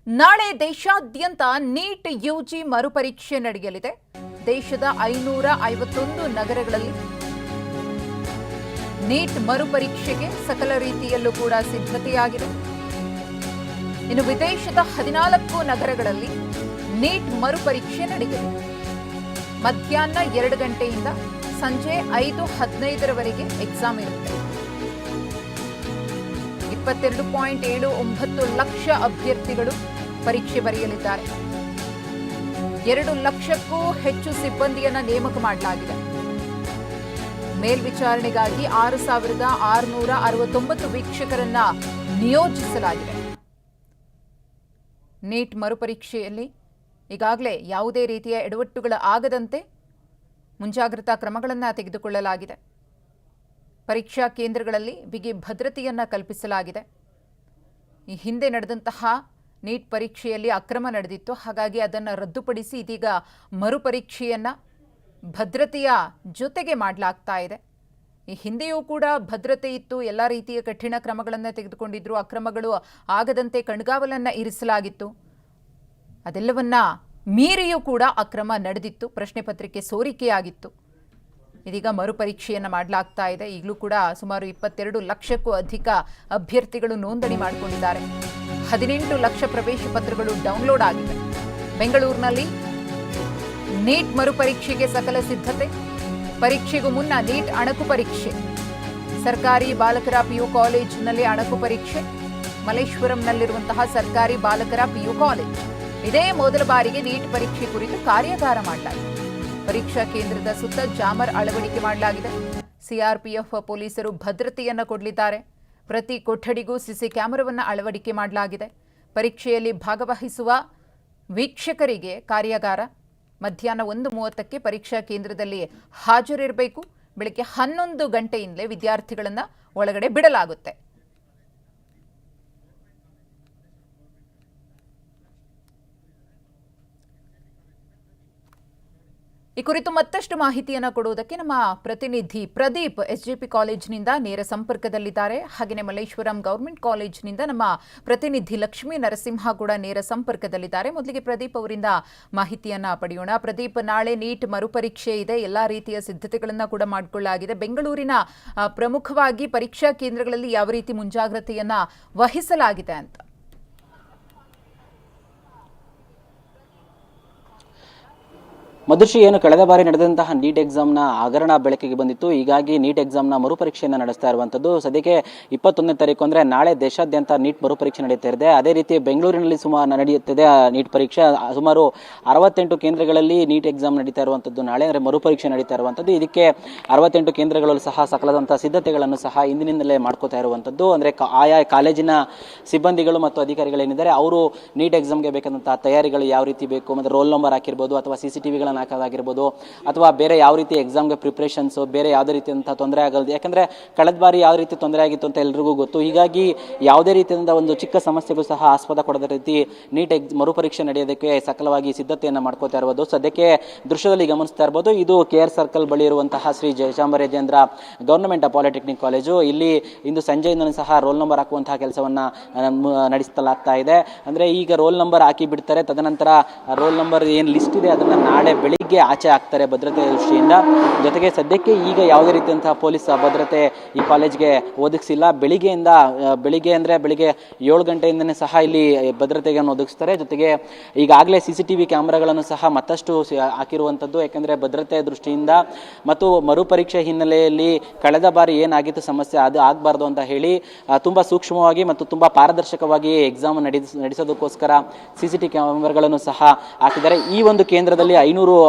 ನಾಳೆ ದೇಶಾದ್ಯಂತ NEET UG ಮರುಪರೀಕ್ಷೆ ನಡೆಯಲಿದೆ. ದೇಶದ 551 ನಗರಗಳಲ್ಲಿ ನೀಟ್ ಮರುಪರೀಕ್ಷೆಗೆ ಸಕಲ ರೀತಿಯಲ್ಲೂ ಕೂಡ ಸಿದ್ಧತೆಯಾಗಿದೆ. ಇನ್ನು ವಿದೇಶದ 14 ನಗರಗಳಲ್ಲಿ ನೀಟ್ ಮರುಪರೀಕ್ಷೆ ನಡೆಯಲಿದೆ. ಮಧ್ಯಾಹ್ನ 2 ಗಂಟೆಯಿಂದ ಸಂಜೆ 5:15ರವರೆಗೆ ಎಕ್ಸಾಮ್ ಇರುತ್ತೆ. 22.79 ಲಕ್ಷ ಅಭ್ಯರ್ಥಿಗಳು ಪರೀಕ್ಷೆ ಬರೆಯಲಿದ್ದಾರೆ. 2 ಲಕ್ಷಕ್ಕೂ ಹೆಚ್ಚು ಸಿಬ್ಬಂದಿಯನ್ನ ನೇಮಕ ಮಾಡಲಾಗಿದೆ. ಮೇಲ್ವಿಚಾರಣೆಗಾಗಿ 6,669 ವೀಕ್ಷಕರನ್ನ ನಿಯೋಜಿಸಲಾಗಿದೆ. ನೀಟ್ ಮರುಪರೀಕ್ಷೆಯಲ್ಲಿ ಈಗಾಗಲೇ ಯಾವುದೇ ರೀತಿಯ ಎಡವಟ್ಟುಗಳು ಆಗದಂತೆ ಮುಂಜಾಗ್ರತಾ ಕ್ರಮಗಳನ್ನು ತೆಗೆದುಕೊಳ್ಳಲಾಗಿದೆ. ಪರೀಕ್ಷಾ ಕೇಂದ್ರಗಳಲ್ಲಿ ಬಿಗಿ ಭದ್ರತೆಯನ್ನು ಕಲ್ಪಿಸಲಾಗಿದೆ. ಈ ಹಿಂದೆ ನಡೆದಂತಹ ನೀಟ್ ಪರೀಕ್ಷೆಯಲ್ಲಿ ಅಕ್ರಮ ನಡೆದಿತ್ತು. ಹಾಗಾಗಿ ಅದನ್ನು ರದ್ದುಪಡಿಸಿ ಇದೀಗ ಮರುಪರೀಕ್ಷೆಯನ್ನು ಭದ್ರತೆಯ ಜೊತೆಗೆ ಮಾಡಲಾಗ್ತಾ ಇದೆ. ಈ ಹಿಂದೆಯೂ ಕೂಡ ಭದ್ರತೆ ಇತ್ತು, ಎಲ್ಲ ರೀತಿಯ ಕಠಿಣ ಕ್ರಮಗಳನ್ನು ತೆಗೆದುಕೊಂಡಿದ್ರು, ಅಕ್ರಮಗಳು ಆಗದಂತೆ ಕಣ್ಗಾವಲನ್ನು ಇರಿಸಲಾಗಿತ್ತು. ಅದೆಲ್ಲವನ್ನ ಮೀರಿಯೂ ಕೂಡ ಅಕ್ರಮ ನಡೆದಿತ್ತು, ಪ್ರಶ್ನೆ ಪತ್ರಿಕೆ ಸೋರಿಕೆಯಾಗಿತ್ತು. ಇದೀಗ ಮರುಪರೀಕ್ಷೆಯನ್ನು ಮಾಡಲಾಗ್ತಾ ಇದೆ. ಈಗಲೂ ಕೂಡ ಸುಮಾರು 22 ಲಕ್ಷಕ್ಕೂ ಅಧಿಕ ಅಭ್ಯರ್ಥಿಗಳು ನೋಂದಣಿ ಮಾಡಿಕೊಂಡಿದ್ದಾರೆ. 18 ಲಕ್ಷ ಪ್ರವೇಶ ಪತ್ರಗಳು ಡೌನ್ಲೋಡ್ ಆಗಿದೆ. ಬೆಂಗಳೂರಿನಲ್ಲಿ ನೀಟ್ ಮರುಪರೀಕ್ಷೆಗೆ ಸಕಲ ಸಿದ್ಧತೆ. ಪರೀಕ್ಷೆಗೂ ಮುನ್ನ ನೀಟ್ ಅಣಕು ಪರೀಕ್ಷೆ. ಸರ್ಕಾರಿ ಬಾಲಕರ ಪಿಯು ಕಾಲೇಜಿನಲ್ಲಿ ಅಣಕು ಪರೀಕ್ಷೆ. ಮಲ್ಲೇಶ್ವರಂನಲ್ಲಿರುವಂತಹ ಸರ್ಕಾರಿ ಬಾಲಕರ ಪಿಯು ಕಾಲೇಜ್ ಇದೇ ಮೊದಲ ಬಾರಿಗೆ ನೀಟ್ ಪರೀಕ್ಷೆ ಕುರಿತು ಕಾರ್ಯಾಗಾರ ಮಾಡಲಾಗಿದೆ. ಪರೀಕ್ಷಾ ಕೇಂದ್ರದ ಸುತ್ತ ಜಾಮರ್ ಅಳವಡಿಕೆ ಮಾಡಲಾಗಿದೆ. ಸಿಆರ್ಪಿಎಫ್ ಪೊಲೀಸರು ಭದ್ರತೆಯನ್ನು ಕೊಡಲಿದ್ದಾರೆ. ಪ್ರತಿ ಕೊಠಡಿಗೂ ಸಿಸಿ ಕ್ಯಾಮೆರಾವನ್ನು ಅಳವಡಿಕೆ ಮಾಡಲಾಗಿದೆ. ಪರೀಕ್ಷೆಯಲ್ಲಿ ಭಾಗವಹಿಸುವ ವೀಕ್ಷಕರಿಗೆ ಕಾರ್ಯಾಗಾರ. ಮಧ್ಯಾಹ್ನ 1:30ಕ್ಕೆ ಪರೀಕ್ಷಾ ಕೇಂದ್ರದಲ್ಲಿ ಹಾಜರಿರಬೇಕು. ಬೆಳಗ್ಗೆ 11 ಗಂಟೆಯಿಂದಲೇ ವಿದ್ಯಾರ್ಥಿಗಳನ್ನು ಒಳಗಡೆ ಬಿಡಲಾಗುತ್ತೆ. ಈ ಕುರಿತು ಮತ್ತಷ್ಟು ಮಾಹಿತಿಯನ್ನು ಕೊಡುವುದಕ್ಕೆ ನಮ್ಮ ಪ್ರತಿನಿಧಿ ಪ್ರದೀಪ್ ಎಸ್ಜೆಪಿ ಕಾಲೇಜಿನಿಂದ ನೇರ ಸಂಪರ್ಕದಲ್ಲಿದ್ದಾರೆ. ಹಾಗೆಯೇ ಮಲ್ಲೇಶ್ವರಂ ಗೌರ್ಮೆಂಟ್ ಕಾಲೇಜಿನಿಂದ ನಮ್ಮ ಪ್ರತಿನಿಧಿ ಲಕ್ಷ್ಮೀ ನರಸಿಂಹ ಕೂಡ ನೇರ ಸಂಪರ್ಕದಲ್ಲಿದ್ದಾರೆ. ಮೊದಲಿಗೆ ಪ್ರದೀಪ್ ಅವರಿಂದ ಮಾಹಿತಿಯನ್ನ ಪಡೆಯೋಣ. ಪ್ರದೀಪ್, ನಾಳೆ ನೀಟ್ ಮರುಪರೀಕ್ಷೆ ಇದೆ, ಎಲ್ಲಾ ರೀತಿಯ ಸಿದ್ಧತೆಗಳನ್ನು ಕೂಡ ಮಾಡಿಕೊಳ್ಳಲಾಗಿದೆ. ಬೆಂಗಳೂರಿನ ಪ್ರಮುಖವಾಗಿ ಪರೀಕ್ಷಾ ಕೇಂದ್ರಗಳಲ್ಲಿ ಯಾವ ರೀತಿ ಮುಂಜಾಗ್ರತೆಯನ್ನ ವಹಿಸಲಾಗಿದೆ ಅಂತ? ಮಧುಶ್ರೀ, ಏನು ಕಳೆದ ಬಾರಿ ನಡೆದಂತಹ ನೀಟ್ ಎಕ್ಸಾಮ್ನ ಹಗರಣ ಬೆಳಕಿಗೆ ಬಂದಿತ್ತು. ಹೀಗಾಗಿ ನೀಟ್ ಎಕ್ಸಾಮ್ನ ಮರುಪರೀಕ್ಷೆಯನ್ನು ನಡೆಸ್ತಾ ಇರುವಂಥದ್ದು. ಸದ್ಯಕ್ಕೆ 21ನೇ ತಾರೀಕು ಅಂದರೆ ನಾಳೆ ದೇಶಾದ್ಯಂತ ನೀಟ್ ಮರುಪರೀಕ್ಷೆ ನಡೀತಾ ಇದೆ. ಅದೇ ರೀತಿ ಬೆಂಗಳೂರಿನಲ್ಲಿ ನಡೆಯುತ್ತಿದೆ ನೀಟ್ ಪರೀಕ್ಷೆ. ಸುಮಾರು 68 ಕೇಂದ್ರಗಳಲ್ಲಿ ನೀಟ್ ಎಕ್ಸಾಮ್ ನಡೀತಾ ಇರುವಂಥದ್ದು. ನಾಳೆ ಅಂದರೆ ಮರುಪರೀಕ್ಷೆ ನಡೀತಾ ಇರುವಂಥದ್ದು. ಇದಕ್ಕೆ 68 ಕೇಂದ್ರಗಳಲ್ಲೂ ಸಹ ಸಕಲದಂಥ ಸಿದ್ಧತೆಗಳನ್ನು ಸಹ ಇಂದಿನಿಂದಲೇ ಮಾಡ್ಕೋತಾ ಇರುವಂಥದ್ದು. ಅಂದರೆ ಆಯಾ ಕಾಲೇಜಿನ ಸಿಬ್ಬಂದಿಗಳು ಮತ್ತು ಅಧಿಕಾರಿಗಳೇನಿದ್ದಾರೆ ಅವರು ನೀಟ್ ಎಕ್ಸಾಮ್ಗೆ ಬೇಕಾದಂತಹ ತಯಾರಿಗಳು ಯಾವ ರೀತಿ ಬೇಕು, ಮತ್ತು ರೋಲ್ ನಂಬರ್ ಹಾಕಿರ್ಬೋದು ಅಥವಾ CCTV ಹಾಕೋದಾಗಿರ್ಬೋದು, ಅಥವಾ ಬೇರೆ ಯಾವ ರೀತಿ ಎಕ್ಸಾಮ್ಗೆ ಪ್ರಿಪ್ರೇಷನ್ಸ್, ಬೇರೆ ಯಾವುದೇ ರೀತಿಯಂತಹ ತೊಂದರೆ ಆಗಲ್ದು. ಯಾಕಂದರೆ ಕಳೆದ ಬಾರಿ ಯಾವ ರೀತಿ ತೊಂದರೆ ಆಗಿತ್ತು ಅಂತ ಎಲ್ರಿಗೂ ಗೊತ್ತು. ಹೀಗಾಗಿ ಯಾವುದೇ ರೀತಿಯಿಂದ ಒಂದು ಚಿಕ್ಕ ಸಮಸ್ಯೆಗೂ ಸಹ ಆಸ್ಪದ ಕೊಡದ ರೀತಿ ನೀಟ್ ಮರುಪರೀಕ್ಷೆ ನಡೆಯೋದಕ್ಕೆ ಸಕಲವಾಗಿ ಸಿದ್ಧತೆಯನ್ನು ಮಾಡ್ಕೋತಾ ಇರ್ಬೋದು. ಸದ್ಯಕ್ಕೆ ದೃಶ್ಯದಲ್ಲಿ ಗಮನಿಸ್ತಾ ಇರ್ಬೋದು, ಇದು KR ಸರ್ಕಲ್ ಬಳಿ ಇರುವಂತಹ Shri Jayachamarajendra government polytechnic college. ಇಲ್ಲಿ ಇಂದು ಸಂಜೆಯಿಂದಲೂ ಸಹ ರೋಲ್ ನಂಬರ್ ಹಾಕುವಂತಹ ಕೆಲಸವನ್ನು ನಡೆಸಲಾಗ್ತಾ ಇದೆ. ಅಂದರೆ ಈಗ ರೋಲ್ ನಂಬರ್ ಹಾಕಿ ಬಿಡ್ತಾರೆ, ತದನಂತರ ರೋಲ್ ನಂಬರ್ ಏನು ಲಿಸ್ಟ್ ಇದೆ ಅದನ್ನು ನಾಳೆ ಬೆಳಿಗ್ಗೆ ಆಚೆ ಹಾಕ್ತಾರೆ ಭದ್ರತೆ ದೃಷ್ಟಿಯಿಂದ. ಜೊತೆಗೆ ಸದ್ಯಕ್ಕೆ ಈಗ ಯಾವುದೇ ರೀತಿಯಂತಹ ಪೊಲೀಸ್ ಭದ್ರತೆ ಈ ಕಾಲೇಜ್ಗೆ ಒದಗಿಸಿಲ್ಲ. ಬೆಳಿಗ್ಗೆ ಅಂದರೆ ಬೆಳಿಗ್ಗೆ 7 ಗಂಟೆಯಿಂದನೇ ಸಹ ಇಲ್ಲಿ ಭದ್ರತೆಯನ್ನು ಒದಗಿಸ್ತಾರೆ. ಜೊತೆಗೆ ಈಗಾಗಲೇ CCTV ಕ್ಯಾಮ್ರಾಗಳನ್ನು ಸಹ ಮತ್ತಷ್ಟು ಹಾಕಿರುವಂಥದ್ದು. ಯಾಕೆಂದರೆ ಭದ್ರತೆ ದೃಷ್ಟಿಯಿಂದ ಮತ್ತು ಮರುಪರೀಕ್ಷೆ ಹಿನ್ನೆಲೆಯಲ್ಲಿ ಕಳೆದ ಬಾರಿ ಏನಾಗಿತ್ತು ಸಮಸ್ಯೆ ಅದು ಆಗಬಾರ್ದು ಅಂತ ಹೇಳಿ ತುಂಬ ಸೂಕ್ಷ್ಮವಾಗಿ ಮತ್ತು ತುಂಬ ಪಾರದರ್ಶಕವಾಗಿ ಎಕ್ಸಾಮ್ ನಡೆಸೋದಕ್ಕೋಸ್ಕರ CCTV ಕ್ಯಾಮ್ರಾಗಳನ್ನು ಸಹ ಹಾಕಿದ್ದಾರೆ. ಈ ಒಂದು ಕೇಂದ್ರದಲ್ಲಿ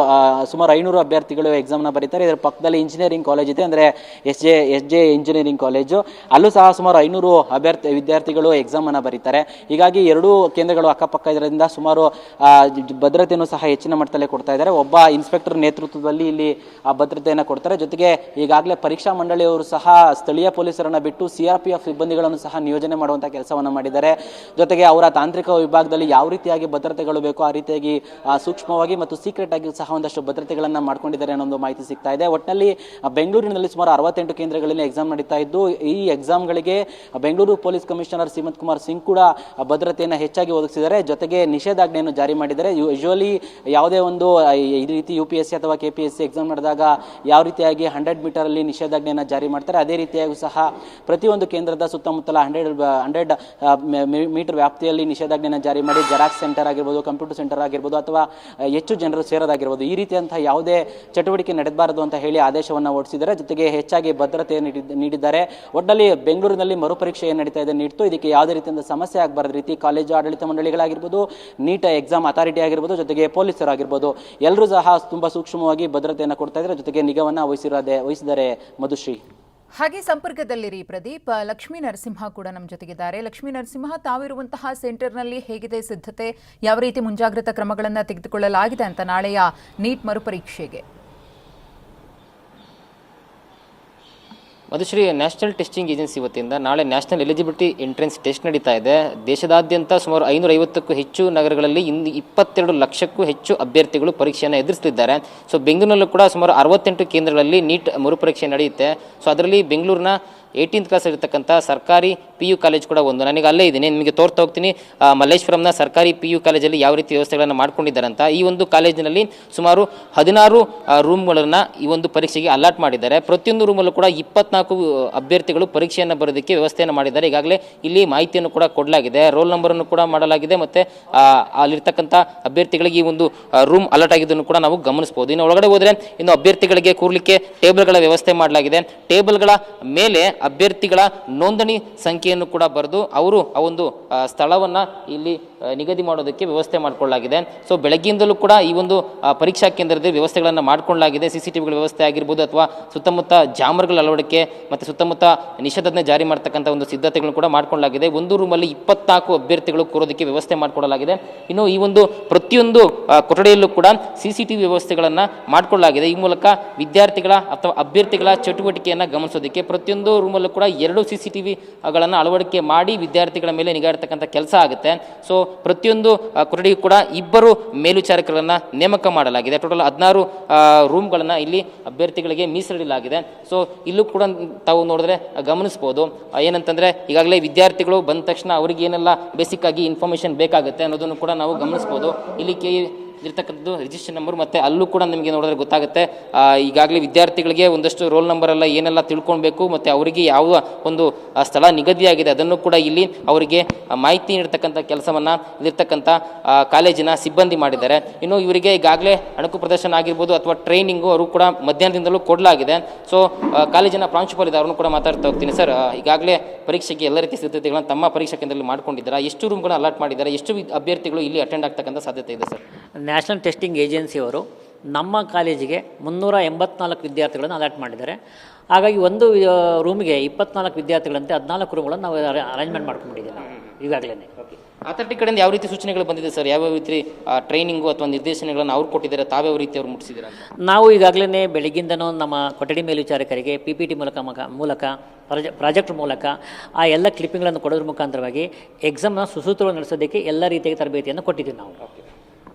ಸುಮಾರು 500 ಅಭ್ಯರ್ಥಿಗಳು ಎಕ್ಸಾಮ್ನ ಬರೀತಾರೆ. ಇದರ ಪಕ್ಕದಲ್ಲಿ ಇಂಜಿನಿಯರಿಂಗ್ ಕಾಲೇಜ್ ಇದೆ, ಅಂದರೆ ಎಸ್ ಜೆ ಇಂಜಿನಿಯರಿಂಗ್ ಕಾಲೇಜು. ಅಲ್ಲೂ ಸಹ ಸುಮಾರು 500 ವಿದ್ಯಾರ್ಥಿಗಳು ಎಕ್ಸಾಮನ್ನು ಬರೀತಾರೆ. ಹೀಗಾಗಿ 2 ಕೇಂದ್ರಗಳು ಅಕ್ಕಪಕ್ಕ ಇದರಿಂದ ಸುಮಾರು ಭದ್ರತೆಯನ್ನು ಸಹ ಹೆಚ್ಚಿನ ಮಟ್ಟದಲ್ಲಿ ಕೊಡ್ತಾ ಇದ್ದಾರೆ. ಒಬ್ಬ ಇನ್ಸ್ಪೆಕ್ಟರ್ ನೇತೃತ್ವದಲ್ಲಿ ಇಲ್ಲಿ ಭದ್ರತೆಯನ್ನು ಕೊಡ್ತಾರೆ. ಜೊತೆಗೆ ಈಗಾಗಲೇ ಪರೀಕ್ಷಾ ಮಂಡಳಿಯವರು ಸಹ ಸ್ಥಳೀಯ ಪೊಲೀಸರನ್ನು ಬಿಟ್ಟು CRPF ಸಿಬ್ಬಂದಿಗಳನ್ನು ಸಹ ನಿಯೋಜನೆ ಮಾಡುವಂಥ ಕೆಲಸವನ್ನು ಮಾಡಿದ್ದಾರೆ. ಜೊತೆಗೆ ಅವರ ತಾಂತ್ರಿಕ ವಿಭಾಗದಲ್ಲಿ ಯಾವ ರೀತಿಯಾಗಿ ಭದ್ರತೆಗಳು ಬೇಕೋ ಆ ರೀತಿಯಾಗಿ ಸೂಕ್ಷ್ಮವಾಗಿ ಮತ್ತು ಸೀಕ್ರೆಟ್ ಆಗಿ ಸಹ ಒಂದಷ್ಟು ಭದ್ರತೆಗಳನ್ನು ಮಾಡ್ಕೊಂಡಿದ್ದಾರೆ ಅನ್ನೋ ಒಂದು ಮಾಹಿತಿ ಸಿಗ್ತಾ ಇದೆ. ಒಟ್ಟಿನಲ್ಲಿ ಬೆಂಗಳೂರಿನಲ್ಲಿ ಸುಮಾರು 68 ಕೇಂದ್ರಗಳಲ್ಲಿ ಎಕ್ಸಾಮ್ ನಡೀತಾ ಇದ್ದು, ಈ ಎಕ್ಸಾಮ್ಗಳಿಗೆ ಬೆಂಗಳೂರು ಪೊಲೀಸ್ ಕಮಿಷನರ್ ಸೀಮಂತ್ ಕುಮಾರ್ ಸಿಂಗ್ ಕೂಡ ಭದ್ರತೆಯನ್ನು ಹೆಚ್ಚಾಗಿ ಒದಗಿಸಿದ್ದಾರೆ. ಜೊತೆಗೆ ನಿಷೇಧಾಜ್ಞೆಯನ್ನು ಜಾರಿ ಮಾಡಿದ್ದಾರೆ. ಯೂಶುವಲಿ ಯಾವುದೇ ಒಂದು ಈ ರೀತಿ UPSC ಅಥವಾ KPSC ಎಕ್ಸಾಮ್ ನಡೆದಾಗ ಯಾವ ರೀತಿಯಾಗಿ 100 ಮೀಟರಲ್ಲಿ ನಿಷೇಧಾಜ್ಞೆಯನ್ನು ಜಾರಿ ಮಾಡ್ತಾರೆ, ಅದೇ ರೀತಿಯಾಗಿ ಸಹ ಪ್ರತಿಯೊಂದು ಕೇಂದ್ರದ ಸುತ್ತಮುತ್ತಲ 100 ಮೀಟರ್ ವ್ಯಾಪ್ತಿಯಲ್ಲಿ ನಿಷೇಧಾಜ್ಞೆಯನ್ನು ಜಾರಿ ಮಾಡಿ ಜೆರಾಕ್ಸ್ ಸೆಂಟರ್ ಆಗಿರ್ಬೋದು, ಕಂಪ್ಯೂಟರ್ ಸೆಂಟರ್ ಆಗಿರ್ಬೋದು ಅಥವಾ ಹೆಚ್ಚು ಜನರು ಸೇರೋದಾಗಿರ್ಬೋದು, ಈ ರೀತಿಯಂತಹ ಯಾವುದೇ ಚಟುವಟಿಕೆ ನಡೆಸಬಾರದು ಅಂತ ಹೇಳಿ ಆದೇಶವನ್ನು ಹೊರಡಿಸಿದ್ದಾರೆ. ಜೊತೆಗೆ ಹೆಚ್ಚಾಗಿ ಭದ್ರತೆ ನೀಡಿದ್ದಾರೆ. ಒಟ್ಟಿನಲ್ಲಿ ಬೆಂಗಳೂರಿನಲ್ಲಿ ಮರುಪರೀಕ್ಷೆ ಏನು ನಡೀತಾ ಇದೆ ನೀಡ್ತು, ಇದಕ್ಕೆ ಯಾವುದೇ ರೀತಿಯಿಂದ ಸಮಸ್ಯೆ ಆಗಬಾರದ ರೀತಿ ಕಾಲೇಜು ಆಡಳಿತ ಮಂಡಳಿಗಳಾಗಿರ್ಬೋದು, ನೀಟ್ ಎಕ್ಸಾಮ್ ಅಥಾರಿಟಿ ಆಗಿರ್ಬೋದು, ಜೊತೆಗೆ ಪೊಲೀಸರು ಆಗಿರ್ಬೋದು, ಎಲ್ಲರೂ ಸಹ ತುಂಬಾ ಸೂಕ್ಷ್ಮವಾಗಿ ಭದ್ರತೆಯನ್ನು ಕೊಡ್ತಾ ಇದ್ದಾರೆ. ಜೊತೆಗೆ ನಿಗಾವನ್ನ ವಹಿಸಿದ್ದಾರೆ ಮಧುಶ್ರೀ. ಹಾಗೆ ಸಂಪರ್ಕದಲ್ಲಿರಿ ಪ್ರದೀಪ್. ಲಕ್ಷ್ಮೀ ನರಸಿಂಹ ಕೂಡ ನಮ್ಮ ಜೊತೆಗಿದ್ದಾರೆ. ಲಕ್ಷ್ಮೀ ನರಸಿಂಹ, ತಾವಿರುವಂತಹ ಸೆಂಟರ್ನಲ್ಲಿ ಹೇಗಿದೆ ಸಿದ್ಧತೆ, ಯಾವ ರೀತಿ ಮುಂಜಾಗ್ರತಾ ಕ್ರಮಗಳನ್ನು ತೆಗೆದುಕೊಳ್ಳಲಾಗಿದೆ ಅಂತ ನಾಳೆಯ ನೀಟ್ ಮರುಪರೀಕ್ಷೆಗೆ? ಮಧುಶ್ರೀ, ನ್ಯಾಷನಲ್ ಟೆಸ್ಟಿಂಗ್ ಏಜೆನ್ಸಿ ವತಿಯಿಂದ ನಾಳೆ ನ್ಯಾಷನಲ್ ಎಲಿಜಿಬಿಲಿಟಿ ಎಂಟ್ರೆನ್ಸ್ ಟೆಸ್ಟ್ ನಡೀತಾ ಇದೆ. ದೇಶದಾದ್ಯಂತ ಸುಮಾರು 550ಕ್ಕೂ ಹೆಚ್ಚು ನಗರಗಳಲ್ಲಿ 22 ಲಕ್ಷಕ್ಕೂ ಹೆಚ್ಚು ಅಭ್ಯರ್ಥಿಗಳು ಪರೀಕ್ಷೆಯನ್ನು ಎದುರಿಸಲಿದ್ದಾರೆ. ಸೊ ಬೆಂಗಳೂರಿನಲ್ಲೂ ಕೂಡ ಸುಮಾರು 68 ಕೇಂದ್ರಗಳಲ್ಲಿ ನೀಟ್ ಮರುಪರೀಕ್ಷೆ ನಡೆಯುತ್ತೆ. ಸೊ ಅದರಲ್ಲಿ ಬೆಂಗಳೂರಿನ 18th ಕ್ಲಾಸ್ ಇರತಕ್ಕಂಥ ಸರ್ಕಾರಿ PU ಕಾಲೇಜ್ ಕೂಡ ಒಂದು. ನನಗೆ ಅಲ್ಲೇ ಇದ್ದೀನಿ, ನಿಮಗೆ ತೋರ್ತಾ ಹೋಗ್ತೀನಿ. ಮಲ್ಲೇಶ್ವರಂನ ಸರ್ಕಾರಿ PU ಕಾಲೇಜಲ್ಲಿ ಯಾವ ರೀತಿ ವ್ಯವಸ್ಥೆಗಳನ್ನು ಮಾಡ್ಕೊಂಡಿದ್ದಾರೆ ಅಂತ. ಈ ಒಂದು ಕಾಲೇಜಿನಲ್ಲಿ ಸುಮಾರು 16 ರೂಮ್ಗಳನ್ನು ಈ ಒಂದು ಪರೀಕ್ಷೆಗೆ ಅಲಾಟ್ ಮಾಡಿದ್ದಾರೆ. ಪ್ರತಿಯೊಂದು ರೂಮಲ್ಲೂ ಕೂಡ 24 ಅಭ್ಯರ್ಥಿಗಳು ಪರೀಕ್ಷೆಯನ್ನು ಬರೋದಕ್ಕೆ ವ್ಯವಸ್ಥೆಯನ್ನು ಮಾಡಿದ್ದಾರೆ. ಈಗಾಗಲೇ ಇಲ್ಲಿ ಮಾಹಿತಿಯನ್ನು ಕೂಡ ಕೊಡಲಾಗಿದೆ, ರೋಲ್ ನಂಬರನ್ನು ಕೂಡ ಮಾಡಲಾಗಿದೆ, ಮತ್ತು ಅಲ್ಲಿರ್ತಕ್ಕಂಥ ಅಭ್ಯರ್ಥಿಗಳಿಗೆ ಈ ಒಂದು ರೂಮ್ ಅಲಾಟ್ ಆಗಿದ್ದನ್ನು ಕೂಡ ನಾವು ಗಮನಿಸಬಹುದು. ಇನ್ನು ಒಳಗಡೆ ಹೋದರೆ ಇನ್ನು ಅಭ್ಯರ್ಥಿಗಳಿಗೆ ಕೂರ್ಲಿಕ್ಕೆ ಟೇಬಲ್ಗಳ ವ್ಯವಸ್ಥೆ ಮಾಡಲಾಗಿದೆ. ಟೇಬಲ್ಗಳ ಮೇಲೆ ಅಭ್ಯರ್ಥಿಗಳ ನೋಂದಣಿ ಸಂಖ್ಯೆಯನ್ನು ಕೂಡ ಬರೆದು ಅವರು ಆ ಒಂದು ಸ್ಥಳವನ್ನು ಇಲ್ಲಿ ನಿಗದಿ ಮಾಡೋದಕ್ಕೆ ವ್ಯವಸ್ಥೆ ಮಾಡಿಕೊಳ್ಳಲಾಗಿದೆ. ಸೊ ಬೆಳಗ್ಗೆಯಿಂದಲೂ ಕೂಡ ಈ ಒಂದು ಪರೀಕ್ಷಾ ಕೇಂದ್ರದ ವ್ಯವಸ್ಥೆಗಳನ್ನು ಮಾಡಿಕೊಳ್ಳಲಾಗಿದೆ. CCTVಗಳ ವ್ಯವಸ್ಥೆ ಆಗಿರ್ಬೋದು ಅಥವಾ ಸುತ್ತಮುತ್ತ ಜಾಮರ್ಗಳ ಅಳವಡಿಕೆ ಮತ್ತು ಸುತ್ತಮುತ್ತ ನಿಷೇಧಾಜ್ಞೆ ಜಾರಿ ಮಾಡ್ತಕ್ಕಂಥ ಒಂದು ಸಿದ್ಧತೆಗಳನ್ನು ಕೂಡ ಮಾಡಿಕೊಳ್ಳಲಾಗಿದೆ. ಒಂದು ರೂಮಲ್ಲಿ 24 ಅಭ್ಯರ್ಥಿಗಳು ಕೂರೋದಕ್ಕೆ ವ್ಯವಸ್ಥೆ ಮಾಡಿಕೊಳ್ಳಲಾಗಿದೆ. ಇನ್ನು ಈ ಒಂದು ಪ್ರತಿಯೊಂದು ಕೊಠಡಿಯಲ್ಲೂ ಕೂಡ CCTV ವ್ಯವಸ್ಥೆಗಳನ್ನು ಮಾಡಿಕೊಳ್ಳಲಾಗಿದೆ. ಈ ಮೂಲಕ ವಿದ್ಯಾರ್ಥಿಗಳ ಅಥವಾ ಅಭ್ಯರ್ಥಿಗಳ ಚಟುವಟಿಕೆಯನ್ನು ಗಮನಿಸೋದಕ್ಕೆ ಪ್ರತಿಯೊಂದು ರೂಮಲ್ಲೂ ಕೂಡ 2 CCTVಗಳನ್ನು ಅಳವಡಿಕೆ ಮಾಡಿ ವಿದ್ಯಾರ್ಥಿಗಳ ಮೇಲೆ ನಿಗಾ ಇಡ್ತಕ್ಕಂಥ ಕೆಲಸ ಆಗುತ್ತೆ. ಸೊ ಪ್ರತಿಯೊಂದು ಕೊಠಡಿಗೂ ಕೂಡ 2 ಮೇಲ್ವಿಚಾರಕರನ್ನು ನೇಮಕ ಮಾಡಲಾಗಿದೆ. ಟೋಟಲ್ 16 ರೂಮ್ಗಳನ್ನು ಇಲ್ಲಿ ಅಭ್ಯರ್ಥಿಗಳಿಗೆ ಮೀಸಲಿಡಲಾಗಿದೆ. ಸೊ ಇಲ್ಲೂ ಕೂಡ ತಾವು ನೋಡಿದ್ರೆ ಗಮನಿಸ್ಬೋದು ಏನಂತಂದರೆ ಈಗಾಗಲೇ ವಿದ್ಯಾರ್ಥಿಗಳು ಬಂದ ತಕ್ಷಣ ಅವರಿಗೆ ಏನೆಲ್ಲ ಬೇಸಿಕ್ ಆಗಿ ಇನ್ಫಾರ್ಮೇಷನ್ ಬೇಕಾಗುತ್ತೆ ಅನ್ನೋದನ್ನು ಕೂಡ ನಾವು ಗಮನಿಸ್ಬೋದು. ಇಲ್ಲಿ ಇರ್ತಕ್ಕಂಥದ್ದು ರಿಜಿಸ್ಟ್ರೇಷನ್ ನಂಬರ್, ಮತ್ತು ಅಲ್ಲೂ ಕೂಡ ನಿಮಗೆ ನೋಡಿದ್ರೆ ಗೊತ್ತಾಗುತ್ತೆ. ಈಗಾಗಲೇ ವಿದ್ಯಾರ್ಥಿಗಳಿಗೆ ಒಂದಷ್ಟು ರೋಲ್ ನಂಬರ್ ಎಲ್ಲ ಏನೆಲ್ಲ ತಿಳ್ಕೊಳ್ಬೇಕು ಮತ್ತು ಅವರಿಗೆ ಯಾವ ಒಂದು ಸ್ಥಳ ನಿಗದಿಯಾಗಿದೆ ಅದನ್ನು ಕೂಡ ಇಲ್ಲಿ ಅವರಿಗೆ ಮಾಹಿತಿ ನೀಡ್ತಕ್ಕಂಥ ಕೆಲಸವನ್ನು ಇಲ್ಲಿರ್ತಕ್ಕಂಥ ಕಾಲೇಜಿನ ಸಿಬ್ಬಂದಿ ಮಾಡಿದ್ದಾರೆ. ಇನ್ನು ಇವರಿಗೆ ಈಗಾಗಲೇ ಅಣಕು ಪ್ರದರ್ಶನ ಆಗಿರ್ಬೋದು ಅಥವಾ ಟ್ರೈನಿಂಗು ಅವರು ಕೂಡ ಮಧ್ಯಾಹ್ನದಿಂದಲೂ ಕೊಡಲಾಗಿದೆ. ಸೊ ಕಾಲೇಜಿನ ಪ್ರಾಂಶುಪಾಲ ಇದೆ, ಅವ್ರನ್ನೂ ಕೂಡ ಮಾತಾಡ್ತಾ ಹೋಗ್ತೀನಿ. ಸರ್, ಈಗಾಗಲೇ ಪರೀಕ್ಷೆಗೆ ಎಲ್ಲ ರೀತಿಯ ಸಿದ್ಧತೆಗಳನ್ನು ತಮ್ಮ ಪರೀಕ್ಷಾ ಕೇಂದ್ರದಲ್ಲಿ ಮಾಡ್ಕೊಂಡಿದ್ದಾರೆ. ಎಷ್ಟು ರೂಮ್ಗಳನ್ನು ಅಲಾಟ್ ಮಾಡಿದ್ದಾರೆ, ಎಷ್ಟು ಅಭ್ಯರ್ಥಿಗಳು ಇಲ್ಲಿ ಅಟೆಂಡ್ ಆಗ್ತಕ್ಕಂಥ ಸಾಧ್ಯತೆ ಇದೆ ಸರ್? ನ್ಯಾಷನಲ್ ಟೆಸ್ಟಿಂಗ್ ಏಜೆನ್ಸಿಯವರು ನಮ್ಮ ಕಾಲೇಜಿಗೆ 384 ವಿದ್ಯಾರ್ಥಿಗಳನ್ನು ಅಲಾಟ್ ಮಾಡಿದ್ದಾರೆ. ಹಾಗಾಗಿ ಒಂದು ರೂಮಿಗೆ 24 ವಿದ್ಯಾರ್ಥಿಗಳಂತೆ 14 ರೂಮ್ಗಳನ್ನು ನಾವು ಅರೇಂಜ್ಮೆಂಟ್ ಮಾಡ್ಕೊಂಡಿದ್ದೀವಿ ನಾವು ಈಗಾಗಲೇ. ಅಥಾರಿಟಿ ಕಡೆಯಿಂದ ಯಾವ ರೀತಿ ಸೂಚನೆಗಳು ಬಂದಿದೆ ಸರ್? ಯಾವ್ಯಾವ ರೀತಿ ಟ್ರೈನಿಂಗು ಅಥವಾ ನಿರ್ದೇಶನಗಳನ್ನು ಅವ್ರು ಕೊಟ್ಟಿದ್ದಾರೆ, ತಾವ್ಯಾವ ರೀತಿ ಅವ್ರು ಮುಟ್ಟಿಸಿದ್ದಾರೆ? ನಾವು ಈಗಾಗಲೇ ಬೆಳಗ್ಗಿಂದನೂ ನಮ್ಮ ಕೊಠಡಿ ಮೇಲ್ವಿಚಾರಕರಿಗೆ PPT ಮೂಲಕ ಪ್ರಾಜೆಕ್ಟ್ ಮೂಲಕ ಆ ಎಲ್ಲ ಕ್ಲಿಪ್ಪಿಂಗ್ಗಳನ್ನು ಕೊಡೋದ್ರ ಮುಖಾಂತರವಾಗಿ ಎಕ್ಸಾಮ್ನ ಸುಸೂತ್ರವಾಗಿ ನಡೆಸೋದಕ್ಕೆ ಎಲ್ಲ ರೀತಿಯ ತರಬೇತಿಯನ್ನು ಕೊಟ್ಟಿದ್ದೀವಿ ನಾವು.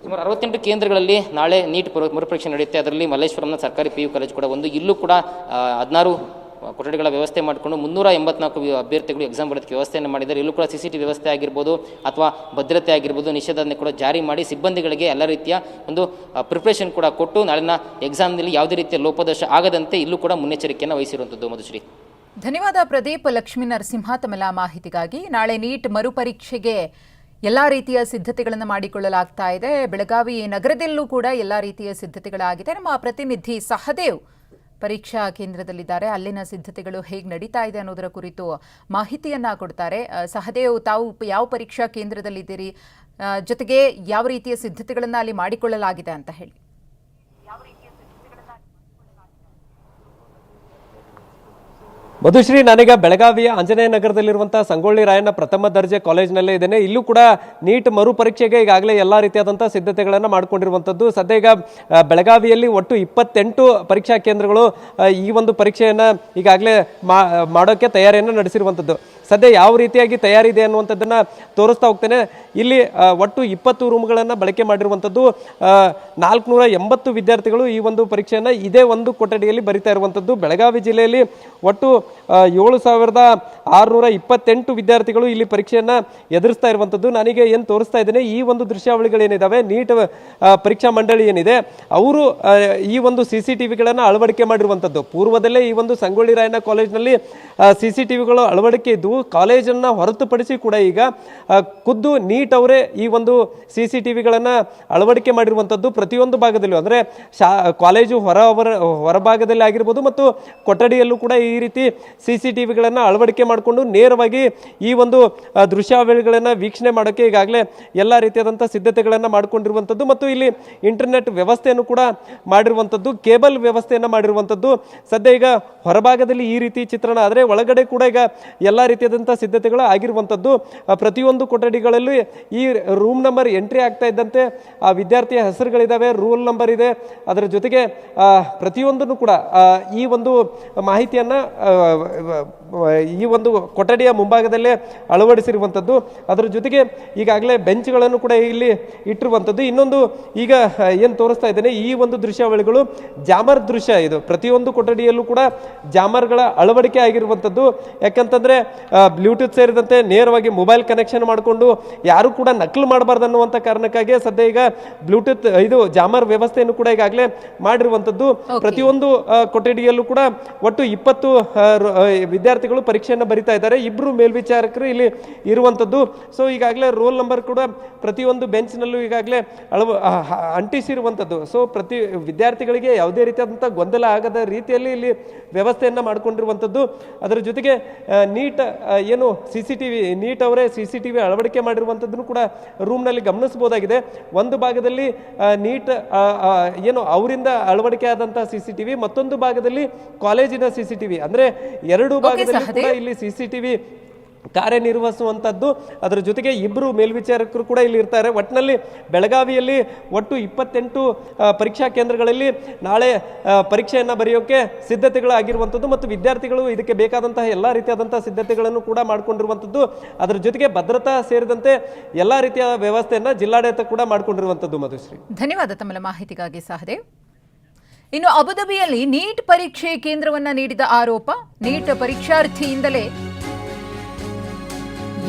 ಸುಮಾರು 68 ಕೇಂದ್ರಗಳಲ್ಲಿ ನಾಳೆ ನೀಟ್ ಮರುಪರೀಕ್ಷೆ ನಡೆಯುತ್ತೆ. ಅದರಲ್ಲಿ ಮಲ್ಲೇಶ್ವರಂನ ಸರ್ಕಾರಿ PU ಕಾಲೇಜ್ ಕೂಡ ಒಂದು. ಇಲ್ಲೂ ಕೂಡ 16 ಕೊಠಡಿಗಳ ವ್ಯವಸ್ಥೆ ಮಾಡಿಕೊಂಡು 384 ಅಭ್ಯರ್ಥಿಗಳು ಎಕ್ಸಾಮ್ ಬರೋದಕ್ಕೆ ವ್ಯವಸ್ಥೆಯನ್ನು ಮಾಡಿದ್ದಾರೆ. ಇಲ್ಲೂ ಕೂಡ CCTV ವ್ಯವಸ್ಥೆ ಆಗಿರ್ಬೋದು ಅಥವಾ ಭದ್ರತೆ ಆಗಿರ್ಬೋದು ನಿಷೇಧಾಜ್ಞೆ ಕೂಡ ಜಾರಿ ಮಾಡಿ ಸಿಬ್ಬಂದಿಗಳಿಗೆ ಎಲ್ಲ ರೀತಿಯ ಒಂದು ಪ್ರಿಪ್ರೇಷನ್ ಕೂಡ ಕೊಟ್ಟು ನಾಳಿನ ಎಕ್ಸಾಮ್ನಲ್ಲಿ ಯಾವುದೇ ರೀತಿಯ ಲೋಪದೋಷ ಆಗದಂತೆ ಇಲ್ಲೂ ಕೂಡ ಮುನ್ನೆಚ್ಚರಿಕೆಯನ್ನು ವಹಿಸಿರುವಂಥದ್ದು. ಮಧುಶ್ರೀ, ಧನ್ಯವಾದ ಪ್ರದೀಪ್. ಲಕ್ಷ್ಮೀ ನರಸಿಂಹ ತಮ್ಮೆಲ್ಲ ಮಾಹಿತಿಗಾಗಿ. ನಾಳೆ ನೀಟ್ ಮರುಪರೀಕ್ಷೆಗೆ ಎಲ್ಲ ರೀತಿಯ ಸಿದ್ಧತೆಗಳನ್ನು ಮಾಡಿಕೊಳ್ಳಲಾಗ್ತಾ ಇದೆ. ಬೆಳಗಾವಿ ನಗರದಲ್ಲೂ ಕೂಡ ಎಲ್ಲ ರೀತಿಯ ಸಿದ್ಧತೆಗಳಾಗಿದೆ. ನಮ್ಮ ಪ್ರತಿನಿಧಿ ಸಹದೇವ್ ಪರೀಕ್ಷಾ ಕೇಂದ್ರದಲ್ಲಿದ್ದಾರೆ. ಅಲ್ಲಿನ ಸಿದ್ಧತೆಗಳು ಹೇಗೆ ನಡೀತಾ ಇದೆ ಅನ್ನೋದರ ಕುರಿತು ಮಾಹಿತಿಯನ್ನ ಕೊಡ್ತಾರೆ. ಸಹದೇವ್, ತಾವು ಯಾವ ಪರೀಕ್ಷಾ ಕೇಂದ್ರದಲ್ಲಿದ್ದೀರಿ, ಜೊತೆಗೆ ಯಾವ ರೀತಿಯ ಸಿದ್ಧತೆಗಳನ್ನು ಅಲ್ಲಿ ಮಾಡಿಕೊಳ್ಳಲಾಗಿದೆ ಅಂತ ಹೇಳಿ? ಮಧುಶ್ರೀ, ನಾನೀಗ ಬೆಳಗಾವಿಯ ಆಂಜನೇಯ ನಗರದಲ್ಲಿರುವಂತಹ ಸಂಗೊಳ್ಳಿ ರಾಯಣ್ಣ ಪ್ರಥಮ ದರ್ಜೆ ಕಾಲೇಜಿನಲ್ಲೇ ಇದ್ದೇನೆ. ಇಲ್ಲೂ ಕೂಡ ನೀಟ್ ಮರುಪರೀಕ್ಷೆಗೆ ಈಗಾಗಲೇ ಎಲ್ಲ ರೀತಿಯಾದಂತಹ ಸಿದ್ಧತೆಗಳನ್ನು ಮಾಡಿಕೊಂಡಿರುವಂಥದ್ದು. ಸದ್ಯ ಈಗ ಬೆಳಗಾವಿಯಲ್ಲಿ ಒಟ್ಟು 28 ಪರೀಕ್ಷಾ ಕೇಂದ್ರಗಳು ಈ ಒಂದು ಪರೀಕ್ಷೆಯನ್ನು ಈಗಾಗಲೇ ಮಾಡೋಕ್ಕೆ ತಯಾರಿಯನ್ನು ನಡೆಸಿರುವಂಥದ್ದು. ಸದ್ಯ ಯಾವ ರೀತಿಯಾಗಿ ತಯಾರಿ ಇದೆ ಅನ್ನುವಂಥದ್ದನ್ನು ತೋರಿಸ್ತಾ ಹೋಗ್ತೇನೆ. ಇಲ್ಲಿ ಒಟ್ಟು 20 ರೂಮ್ಗಳನ್ನು ಬಳಕೆ ಮಾಡಿರುವಂಥದ್ದು. 480 ವಿದ್ಯಾರ್ಥಿಗಳು ಈ ಒಂದು ಪರೀಕ್ಷೆಯನ್ನು ಇದೇ ಒಂದು ಕೊಠಡಿಯಲ್ಲಿ ಬರಿತಾ ಇರುವಂಥದ್ದು. ಬೆಳಗಾವಿ ಜಿಲ್ಲೆಯಲ್ಲಿ ಒಟ್ಟು 7628 ವಿದ್ಯಾರ್ಥಿಗಳು ಇಲ್ಲಿ ಪರೀಕ್ಷೆಯನ್ನು ಎದುರಿಸ್ತಾ ಇರುವಂಥದ್ದು. ನಾನೀಗ ಏನು ತೋರಿಸ್ತಾ ಇದ್ದೇನೆ, ಈ ಒಂದು ದೃಶ್ಯಾವಳಿಗಳೇನಿದ್ದಾವೆ, ನೀಟ್ ಪರೀಕ್ಷಾ ಮಂಡಳಿ ಏನಿದೆ ಅವರು ಈ ಒಂದು CCTVಗಳನ್ನು ಅಳವಡಿಕೆ ಮಾಡಿರುವಂಥದ್ದು. ಪೂರ್ವದಲ್ಲೇ ಈ ಒಂದು ಸಂಗೊಳ್ಳಿ ರಾಯಣ್ಣ ಕಾಲೇಜಿನಲ್ಲಿ CCTVಗಳು ಅಳವಡಿಕೆ ಇದ್ದು, ಕಾಲೇಜನ್ನು ಹೊರತುಪಡಿಸಿ ಕೂಡ ಈಗ ಖುದ್ದು ನೀಟ್ ಅವರೇ ಈ ಒಂದು CCTVಗಳನ್ನು ಅಳವಡಿಕೆ ಮಾಡಿರುವಂಥದ್ದು. ಪ್ರತಿಯೊಂದು ಭಾಗದಲ್ಲೂ ಅಂದರೆ ಕಾಲೇಜು ಹೊರಭಾಗದಲ್ಲಿ ಆಗಿರ್ಬೋದು ಮತ್ತು ಕೊಠಡಿಯಲ್ಲೂ ಕೂಡ ಈ ರೀತಿ CCTVಗಳನ್ನು ಅಳವಡಿಕೆ ಮಾಡಿಕೊಂಡು ನೇರವಾಗಿ ಈ ಒಂದು ದೃಶ್ಯಾವಳಿಗಳನ್ನು ವೀಕ್ಷಣೆ ಮಾಡೋಕ್ಕೆ ಈಗಾಗಲೇ ಎಲ್ಲ ರೀತಿಯಾದಂಥ ಸಿದ್ಧತೆಗಳನ್ನು ಮಾಡಿಕೊಂಡಿರುವಂಥದ್ದು. ಮತ್ತು ಇಲ್ಲಿ ಇಂಟರ್ನೆಟ್ ವ್ಯವಸ್ಥೆಯನ್ನು ಕೂಡ ಮಾಡಿರುವಂಥದ್ದು, ಕೇಬಲ್ ವ್ಯವಸ್ಥೆಯನ್ನು ಮಾಡಿರುವಂಥದ್ದು. ಸದ್ಯ ಈಗ ಹೊರಭಾಗದಲ್ಲಿ ಈ ರೀತಿ ಚಿತ್ರಣ ಆದರೆ ಒಳಗಡೆ ಕೂಡ ಈಗ ಎಲ್ಲ ರೀತಿಯಾದಂಥ ಸಿದ್ಧತೆಗಳು ಆಗಿರುವಂಥದ್ದು. ಪ್ರತಿಯೊಂದು ಕೊಠಡಿಗಳಲ್ಲೂ ಈ ರೂಮ್ ನಂಬರ್ ಎಂಟ್ರಿ ಆಗ್ತಾ ಇದ್ದಂತೆ ಆ ವಿದ್ಯಾರ್ಥಿಯ ಹೆಸರುಗಳಿದ್ದಾವೆ, ರೂಲ್ ನಂಬರ್ ಇದೆ. ಅದರ ಜೊತೆಗೆ ಪ್ರತಿಯೊಂದನ್ನು ಕೂಡ ಈ ಒಂದು ಮಾಹಿತಿಯನ್ನು ಈ ಒಂದು ಕೊಠಡಿಯ ಮುಂಭಾಗದಲ್ಲೇ ಅಳವಡಿಸಿರುವಂಥದ್ದು. ಅದರ ಜೊತೆಗೆ ಈಗಾಗಲೇ ಬೆಂಚ್ಗಳನ್ನು ಕೂಡ ಇಲ್ಲಿ ಇಟ್ಟಿರುವಂಥದ್ದು. ಇನ್ನೊಂದು ಈಗ ಏನು ತೋರಿಸ್ತಾ ಇದ್ದೇನೆ, ಈ ಒಂದು ದೃಶ್ಯಾವಳಿಗಳು ಜಾಮರ್ ದೃಶ್ಯ. ಇದು ಪ್ರತಿಯೊಂದು ಕೊಠಡಿಯಲ್ಲೂ ಕೂಡ ಜಾಮರ್ಗಳ ಅಳವಡಿಕೆ ಆಗಿರುವಂಥದ್ದು. ಯಾಕಂತಂದರೆ ಬ್ಲೂಟೂತ್ ಸೇರಿದಂತೆ ನೇರವಾಗಿ ಮೊಬೈಲ್ ಕನೆಕ್ಷನ್ ಮಾಡಿಕೊಂಡು ಯಾರು ಕೂಡ ನಕಲು ಮಾಡಬಾರ್ದು ಅನ್ನುವಂಥ ಕಾರಣಕ್ಕಾಗಿ ಸದ್ಯ ಈಗ ಬ್ಲೂಟೂತ್ ಜಾಮರ್ ವ್ಯವಸ್ಥೆಯನ್ನು ಕೂಡ ಈಗಾಗಲೇ ಮಾಡಿರುವಂಥದ್ದು. ಪ್ರತಿಯೊಂದು ಕೊಠಡಿಯಲ್ಲೂ ಕೂಡ ಒಟ್ಟು 20 ವಿದ್ಯಾರ್ಥಿಗಳು ಪರೀಕ್ಷೆಯನ್ನು ಬರಿತಾ ಇದ್ದಾರೆ. 2 ಮೇಲ್ವಿಚಾರಕರು ಇಲ್ಲಿ ಇರುವಂಥದ್ದು. ಸೊ ಈಗಾಗಲೇ ರೋಲ್ ನಂಬರ್ ಕೂಡ ಪ್ರತಿಯೊಂದು ಬೆಂಚ್ನಲ್ಲೂ ಈಗಾಗಲೇ ಅಂಟಿಸಿರುವಂಥದ್ದು. ಸೊ ಪ್ರತಿ ವಿದ್ಯಾರ್ಥಿಗಳಿಗೆ ಯಾವುದೇ ರೀತಿಯಾದಂಥ ಗೊಂದಲ ಆಗದ ರೀತಿಯಲ್ಲಿ ಇಲ್ಲಿ ವ್ಯವಸ್ಥೆಯನ್ನು ಮಾಡಿಕೊಂಡಿರುವಂಥದ್ದು. ಅದರ ಜೊತೆಗೆ ನೀಟ್ ಏನು CCTV ನೀಟ್ ಅವರೇ CCTV ಅಳವಡಿಕೆ ಮಾಡಿರುವಂಥದ್ದನ್ನು ಕೂಡ ರೂಮ್ನಲ್ಲಿ ಗಮನಿಸಬಹುದಾಗಿದೆ. ಒಂದು ಭಾಗದಲ್ಲಿ ನೀಟ್ ಏನು ಅವರಿಂದ ಅಳವಡಿಕೆ ಆದಂಥ CCTV, ಮತ್ತೊಂದು ಭಾಗದಲ್ಲಿ ಕಾಲೇಜಿನ CCTV. ಅಂದ್ರೆ 2 ಭಾಗದಲ್ಲಿ ಕೂಡ ಇಲ್ಲಿ CCTV ಕಾರ್ಯನಿರ್ವಹಿಸುವಂಥದ್ದು. ಅದರ ಜೊತೆಗೆ 2 ಮೇಲ್ವಿಚಾರಕರು ಕೂಡ ಇಲ್ಲಿ ಇರ್ತಾರೆ. ಒಟ್ಟಿನಲ್ಲಿ ಬೆಳಗಾವಿಯಲ್ಲಿ ಒಟ್ಟು 28 ಪರೀಕ್ಷಾ ಕೇಂದ್ರಗಳಲ್ಲಿ ನಾಳೆ ಪರೀಕ್ಷೆಯನ್ನು ಬರೆಯೋಕೆ ಸಿದ್ಧತೆಗಳಾಗಿರುವಂಥದ್ದು ಮತ್ತು ವಿದ್ಯಾರ್ಥಿಗಳು ಇದಕ್ಕೆ ಬೇಕಾದಂತಹ ಎಲ್ಲ ರೀತಿಯಾದಂತಹ ಸಿದ್ಧತೆಗಳನ್ನು ಕೂಡ ಮಾಡಿಕೊಂಡಿರುವಂಥದ್ದು. ಅದರ ಜೊತೆಗೆ ಭದ್ರತಾ ಸೇರಿದಂತೆ ಎಲ್ಲ ರೀತಿಯ ವ್ಯವಸ್ಥೆಯನ್ನು ಜಿಲ್ಲಾಡಳಿತ ಕೂಡ ಮಾಡಿಕೊಂಡಿರುವಂಥದ್ದು. ಮಧುಶ್ರೀ, ಧನ್ಯವಾದ ತಮ್ಮ ಮಾಹಿತಿಗಾಗಿ ಸಹದೇವ್. ಇನ್ನು ಅಬುದಾಬಿಯಲ್ಲಿ ನೀಟ್ ಪರೀಕ್ಷೆ ಕೇಂದ್ರವನ್ನ ನೀಡಿದ ಆರೋಪ, ನೀಟ್ ಪರೀಕ್ಷಾರ್ಥಿಯಿಂದಲೇ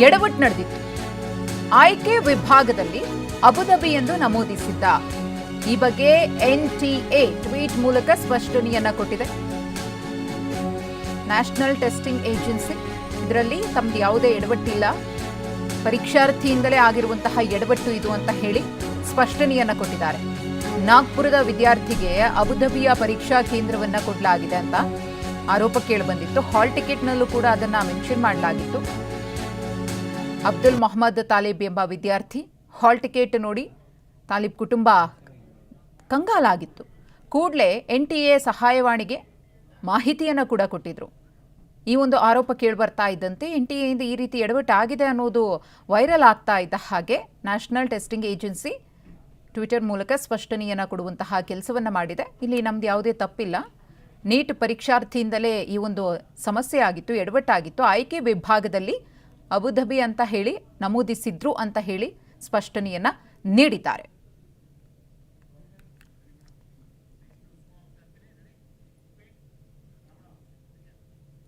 ಎಡವಟ್ಟು ನಡೆದಿತ್ತು. ಆಯ್ಕೆ ವಿಭಾಗದಲ್ಲಿ ಅಬುದಾಬಿ ಎಂದು ನಮೂದಿಸಿದ್ದ. ಈ ಬಗ್ಗೆ NTA ಟ್ವೀಟ್ ಮೂಲಕ ಸ್ಪಷ್ಟನೆಯನ್ನ ಕೊಟ್ಟಿದೆ. ನ್ಯಾಷನಲ್ ಟೆಸ್ಟಿಂಗ್ ಏಜೆನ್ಸಿ ಇದರಲ್ಲಿ ತಮ್ಮದು ಯಾವುದೇ ಎಡವಟ್ಟಿಲ್ಲ, ಪರೀಕ್ಷಾರ್ಥಿಯಿಂದಲೇ ಆಗಿರುವಂತಹ ಎಡವಟ್ಟು ಇದು ಅಂತ ಹೇಳಿ ಸ್ಪಷ್ಟನೆಯನ್ನ ಕೊಟ್ಟಿದ್ದಾರೆ. ನಾಗ್ಪುರದ ವಿದ್ಯಾರ್ಥಿಗೆ ಅಬುದಾಬಿಯ ಪರೀಕ್ಷಾ ಕೇಂದ್ರವನ್ನ ಕೊಡಲಾಗಿದೆ ಅಂತ ಆರೋಪ ಕೇಳಿಬಂದಿತ್ತು. ಹಾಲ್ ಟಿಕೆಟ್ನಲ್ಲೂ ಕೂಡ ಅದನ್ನ ಮೆನ್ಷನ್ ಮಾಡಲಾಗಿತ್ತು. ಅಬ್ದುಲ್ ಮೊಹಮ್ಮದ್ ತಾಲಿಬ್ ಎಂಬ ವಿದ್ಯಾರ್ಥಿ ಹಾಲ್ ಟಿಕೆಟ್ ನೋಡಿ ತಾಲಿಬ್ ಕುಟುಂಬ ಕಂಗಾಲಾಗಿತ್ತು. ಕೂಡಲೇ NTA ಸಹಾಯವಾಣಿಗೆ ಮಾಹಿತಿಯನ್ನು ಕೂಡ ಕೊಟ್ಟಿದ್ರು. ಈ ಒಂದು ಆರೋಪ ಕೇಳಿಬರ್ತಾ ಇದ್ದಂತೆ NTAಯಿಂದ ಈ ರೀತಿ ಎಡವಟ್ಟು ಆಗಿದೆ ಅನ್ನೋದು ವೈರಲ್ ಆಗ್ತಾ ಇದ್ದ ಹಾಗೆ ನ್ಯಾಷನಲ್ ಟೆಸ್ಟಿಂಗ್ ಏಜೆನ್ಸಿ ಟ್ವಿಟರ್ ಮೂಲಕ ಸ್ಪಷ್ಟನೆಯನ್ನು ಕೊಡುವಂತಹ ಕೆಲಸವನ್ನು ಮಾಡಿದೆ. ಇಲ್ಲಿ ನಮ್ದು ಯಾವುದೇ ತಪ್ಪಿಲ್ಲ, ನೀಟ್ ಪರೀಕ್ಷಾರ್ಥಿಯಿಂದಲೇ ಈ ಒಂದು ಸಮಸ್ಯೆ ಆಗಿತ್ತು, ಎಡವಟ್ಟಾಗಿತ್ತು, ಆಯ್ಕೆ ವಿಭಾಗದಲ್ಲಿ ಅಬುದಾಬಿ ಅಂತ ಹೇಳಿ ನಮೂದಿಸಿದ್ರು ಅಂತ ಹೇಳಿ ಸ್ಪಷ್ಟನೆಯನ್ನು ನೀಡಿದ್ದಾರೆ.